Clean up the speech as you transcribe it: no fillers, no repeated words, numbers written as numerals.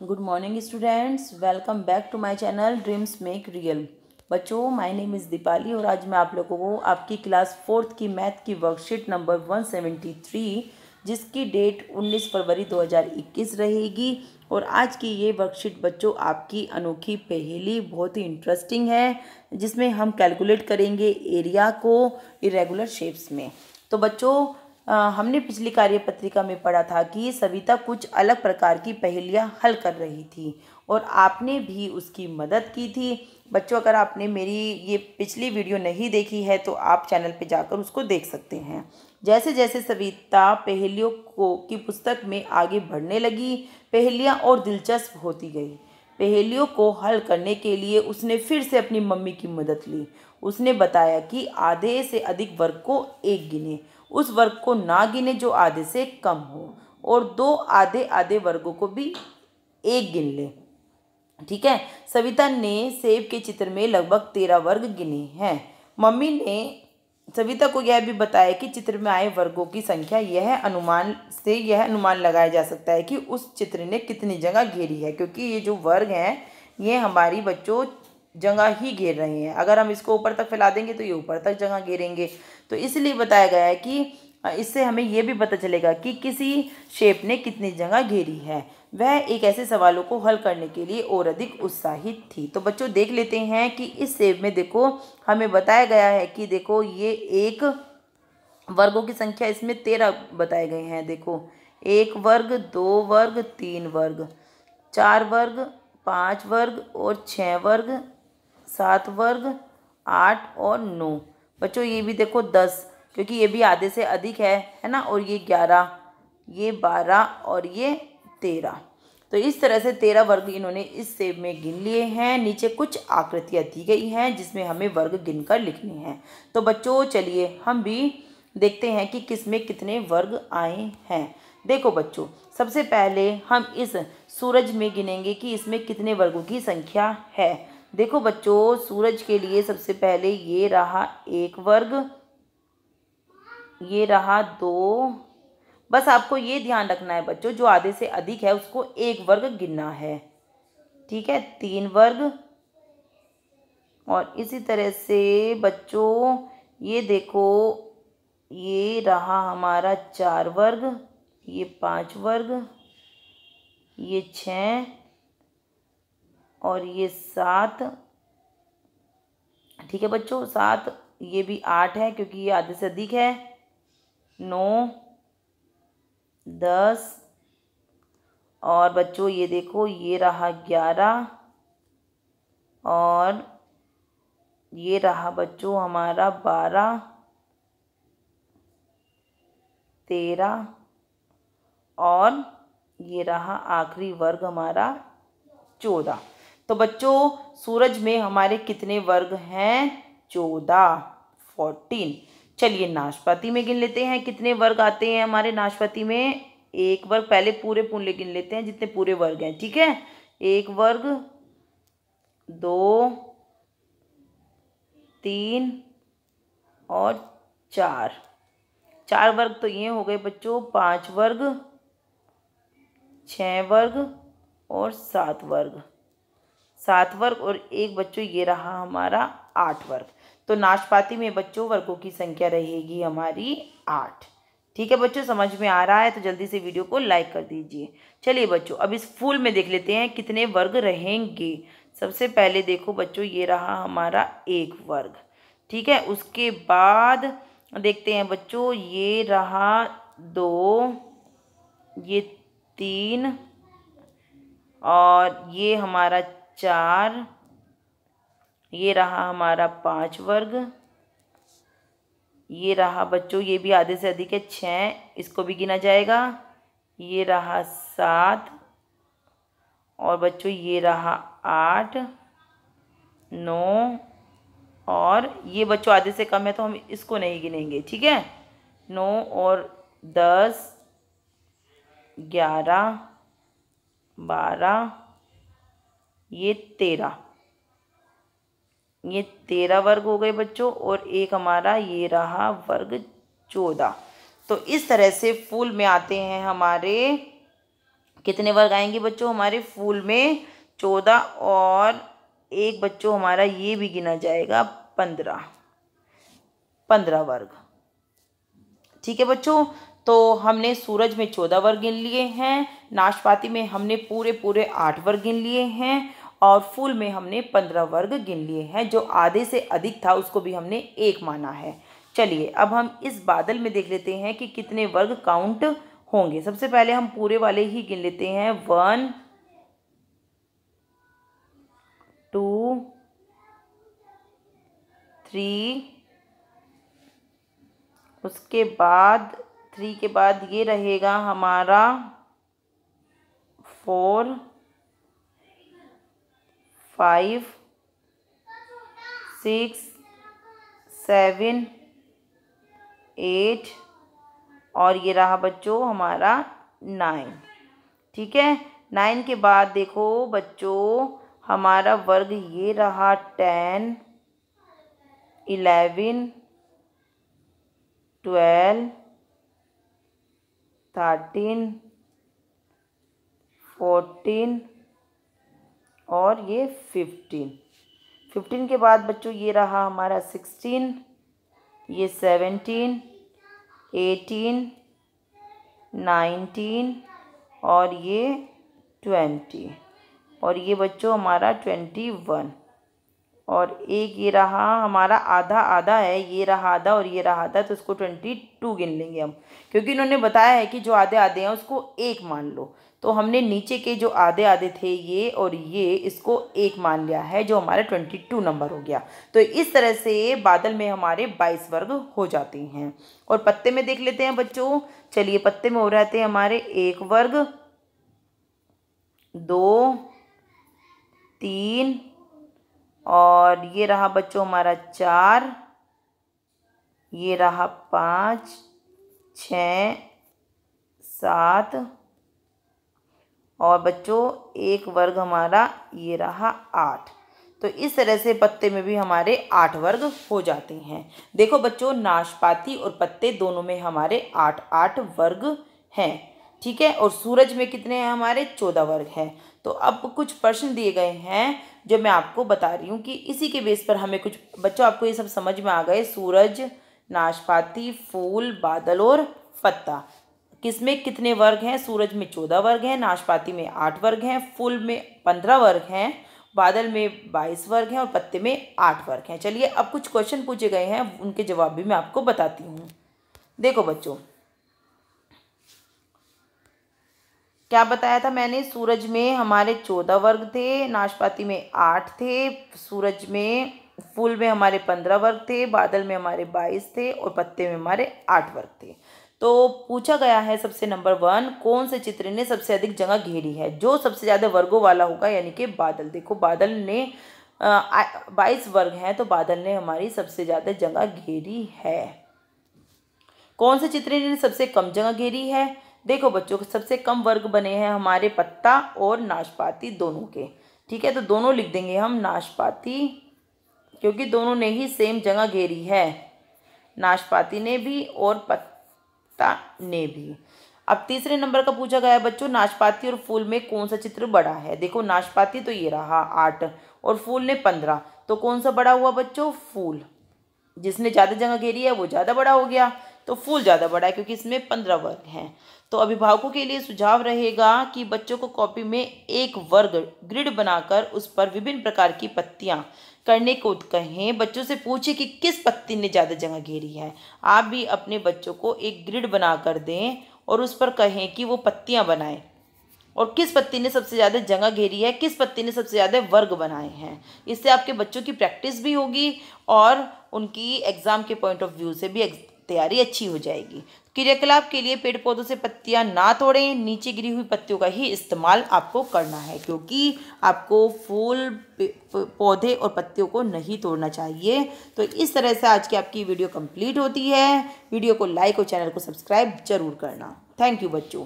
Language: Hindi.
Good morning students, welcome back to my channel dreams make real. बच्चों, माय नेम इज़ दीपाली और आज मैं आप लोगों को आपकी क्लास 4th की मैथ की वर्कशीट नंबर 173 जिसकी डेट 19 फरवरी 2021 रहेगी। और आज की ये वर्कशीट बच्चों आपकी अनोखी पहेली बहुत ही इंटरेस्टिंग है, जिसमें हम कैलकुलेट करेंगे एरिया को इरेगुलर शेप्स में। तो बच्चों, हमने पिछली कार्यपत्रिका में पढ़ा था कि सविता कुछ अलग प्रकार की पहेलियां हल कर रही थी और आपने भी उसकी मदद की थी। बच्चों, अगर आपने मेरी ये पिछली वीडियो नहीं देखी है तो आप चैनल पे जाकर उसको देख सकते हैं। जैसे जैसे सविता पहेलियों की पुस्तक में आगे बढ़ने लगी, पहेलियां और दिलचस्प होती गई। पहेलियों को हल करने के लिए उसने फिर से अपनी मम्मी की मदद ली। उसने बताया कि आधे से अधिक वर्ग को एक गिने, उस वर्ग को ना गिने जो आधे से कम हो, और दो आधे आधे वर्गों को भी एक गिन ले। ठीक है। सविता ने सेब के चित्र में लगभग 13 वर्ग गिने हैं। मम्मी ने सविता को यह भी बताया कि चित्र में आए वर्गों की संख्या यह अनुमान लगाया जा सकता है कि उस चित्र ने कितनी जगह घेरी है, क्योंकि ये जो वर्ग हैं ये हमारी बच्चों जगह ही घेर रहे हैं। अगर हम इसको ऊपर तक फैला देंगे तो ये ऊपर तक जगह घेरेंगे। तो इसलिए बताया गया है कि इससे हमें ये भी पता चलेगा कि किसी शेप ने कितनी जगह घेरी है। वह एक ऐसे सवालों को हल करने के लिए और अधिक उत्साहित थी। तो बच्चों, देख लेते हैं कि इस शेप में देखो हमें बताया गया है कि देखो ये एक वर्गों की संख्या इसमें 13 बताए गए हैं। देखो, 1 वर्ग, 2 वर्ग, 3 वर्ग, 4 वर्ग, 5 वर्ग और 6 वर्ग, 7 वर्ग, 8 और 9। बच्चों, ये भी देखो 10, क्योंकि ये भी आधे से अधिक है ना। और ये 11, ये 12 और ये 13। तो इस तरह से 13 वर्ग इन्होंने इस सेब में गिन लिए हैं। नीचे कुछ आकृतियाँ दी गई हैं जिसमें हमें वर्ग गिनकर लिखने हैं। तो बच्चों, चलिए हम भी देखते हैं कि किस में कितने वर्ग आए हैं। देखो बच्चों, सबसे पहले हम इस सूरज में गिनेंगे कि इसमें कितने वर्गों की संख्या है। देखो बच्चों, सूरज के लिए सबसे पहले ये रहा 1 वर्ग, ये रहा 2। बस आपको ये ध्यान रखना है बच्चों, जो आधे से अधिक है उसको 1 वर्ग गिनना है। ठीक है। 3 वर्ग, और इसी तरह से बच्चों ये देखो, ये रहा हमारा 4 वर्ग, ये 5 वर्ग, ये 6 और ये 7। ठीक है बच्चों, 7, ये भी 8 है क्योंकि ये आधे से अधिक है। 9, 10 और बच्चों ये देखो, ये रहा 11 और ये रहा बच्चों हमारा 12, 13 और ये रहा आखिरी वर्ग हमारा 14। तो बच्चों, सूरज में हमारे कितने वर्ग हैं? 14, 14। चलिए नाशपाती में गिन लेते हैं कितने वर्ग आते हैं हमारे नाशपाती में। 1 वर्ग, पहले पूरे गिन लेते हैं जितने पूरे वर्ग हैं। ठीक है। 1 वर्ग, 2, 3 और 4। 4 वर्ग तो ये हो गए बच्चों। 5 वर्ग, 6 वर्ग और 7 वर्ग। 7 वर्ग और 1 बच्चों ये रहा हमारा 8 वर्ग। तो नाशपाती में बच्चों वर्गों की संख्या रहेगी हमारी 8। ठीक है बच्चों, समझ में आ रहा है तो जल्दी से वीडियो को लाइक कर दीजिए। चलिए बच्चों, अब इस फूल में देख लेते हैं कितने वर्ग रहेंगे। सबसे पहले देखो बच्चों, ये रहा हमारा 1 वर्ग। ठीक है। उसके बाद देखते हैं बच्चों, ये रहा 2, ये 3 और ये हमारा 4, ये रहा हमारा 5 वर्ग, ये रहा बच्चों, ये भी आधे से अधिक है 6, इसको भी गिना जाएगा। ये रहा 7 और बच्चों ये रहा 8, 9 और ये बच्चों आधे से कम है तो हम इसको नहीं गिनेंगे। ठीक है। 9 और 10, 11, 12, ये 13। ये 13 वर्ग हो गए बच्चों और एक हमारा ये रहा वर्ग 14। तो इस तरह से फूल में आते हैं हमारे कितने वर्ग आएंगे बच्चों हमारे फूल में? 14, और एक बच्चों हमारा ये भी गिना जाएगा 15 वर्ग। ठीक है बच्चों, तो हमने सूरज में 14 वर्ग गिन लिए हैं, नाशपाती में हमने पूरे पूरे 8 वर्ग गिन लिए हैं, और फूल में हमने 15 वर्ग गिन लिए हैं। जो आधे से अधिक था उसको भी हमने 1 माना है। चलिए अब हम इस बादल में देख लेते हैं कि कितने वर्ग काउंट होंगे। सबसे पहले हम पूरे वाले ही गिन लेते हैं। 1 2 3, उसके बाद 3 के बाद ये रहेगा हमारा 4 5 6 7 8, और ये रहा बच्चों हमारा 9। ठीक है, 9 के बाद देखो बच्चों हमारा वर्ग ये रहा 10 11 12 13 14, और ये 15 के बाद बच्चों ये रहा हमारा 16, ये 17 18 19, और ये 20, और ये बच्चों हमारा 21, और एक ये रहा हमारा आधा आधा है, ये रहा आधा और ये रहा आधा, तो इसको 22 गिन लेंगे हम, क्योंकि इन्होंने बताया है कि जो आधे आधे हैं उसको 1 मान लो। तो हमने नीचे के जो आधे आधे थे ये और ये, इसको 1 मान लिया है, जो हमारा 22 नंबर हो गया। तो इस तरह से बादल में हमारे 22 वर्ग हो जाते हैं। और पत्ते में देख लेते हैं बच्चों। चलिए पत्ते में हो रहते हैं हमारे 1 वर्ग 2 3, और ये रहा बच्चों हमारा 4, ये रहा 5 6 7, और बच्चों 1 वर्ग हमारा ये रहा 8। तो इस तरह से पत्ते में भी हमारे 8 वर्ग हो जाते हैं। देखो बच्चों नाशपाती और पत्ते दोनों में हमारे 8 वर्ग हैं। ठीक है, और सूरज में कितने हैं हमारे? 14 वर्ग हैं। तो अब कुछ प्रश्न दिए गए हैं जो मैं आपको बता रही हूँ कि इसी के बेस पर हमें कुछ, बच्चों आपको ये सब समझ में आ गए? सूरज, नाशपाती, फूल, बादल और पत्ता, किसमें कितने वर्ग हैं? सूरज में 14 वर्ग हैं, नाशपाती में 8 वर्ग हैं, फूल में 15 वर्ग हैं, बादल में 22 वर्ग हैं, और पत्ते में 8 वर्ग हैं। चलिए अब कुछ क्वेश्चन पूछे गए हैं, उनके जवाब भी मैं आपको बताती हूँ। देखो बच्चों क्या बताया था मैंने? सूरज में हमारे 14 वर्ग थे, नाशपाती में 8 थे, सूरज में फूल में हमारे 15 वर्ग थे, बादल में हमारे 22 थे, और पत्ते में हमारे 8 वर्ग थे। तो पूछा गया है सबसे नंबर 1, कौन से चित्र ने सबसे अधिक जगह घेरी है? जो सबसे ज़्यादा वर्गों वाला होगा यानी कि बादल। देखो बादल ने 22 वर्ग हैं, तो बादल ने हमारी सबसे ज़्यादा जगह घेरी है। कौन से चित्र ने सबसे कम जगह घेरी है? देखो बच्चों सबसे कम वर्ग बने हैं हमारे पत्ता और नाशपाती दोनों के। ठीक है, तो दोनों लिख देंगे हम नाशपाती, क्योंकि दोनों ने ही सेम जगह घेरी है, नाशपाती ने भी और पत्ता ने भी। अब तीसरे नंबर का पूछा गया है बच्चों, नाशपाती और फूल में कौन सा चित्र बड़ा है? देखो नाशपाती तो ये रहा 8 और फूल ने 15, तो कौन सा बड़ा हुआ बच्चों? फूल। जिसने ज़्यादा जगह घेरी है वो ज़्यादा बड़ा हो गया, तो फूल ज़्यादा बड़ा है क्योंकि इसमें 15 वर्ग हैं। तो अभिभावकों के लिए सुझाव रहेगा कि बच्चों को कॉपी में एक वर्ग ग्रिड बनाकर उस पर विभिन्न प्रकार की पत्तियां करने को कहें। बच्चों से पूछें कि किस पत्ती ने ज़्यादा जगह घेरी है। आप भी अपने बच्चों को एक ग्रिड बना कर दें और उस पर कहें कि वो पत्तियां बनाएं और किस पत्ती ने सबसे ज़्यादा जगह घेरी है, किस पत्ती ने सबसे ज़्यादा वर्ग बनाए हैं। इससे आपके बच्चों की प्रैक्टिस भी होगी और उनकी एग्ज़ाम के पॉइंट ऑफ व्यू से भी तैयारी अच्छी हो जाएगी। क्रियाकलाप के लिए पेड़ पौधों से पत्तियां ना तोड़ें, नीचे गिरी हुई पत्तियों का ही इस्तेमाल आपको करना है, क्योंकि आपको फूल, पौधे और पत्तियों को नहीं तोड़ना चाहिए। तो इस तरह से आज की आपकी वीडियो कंप्लीट होती है। वीडियो को लाइक और चैनल को सब्सक्राइब जरूर करना। थैंक यू बच्चों।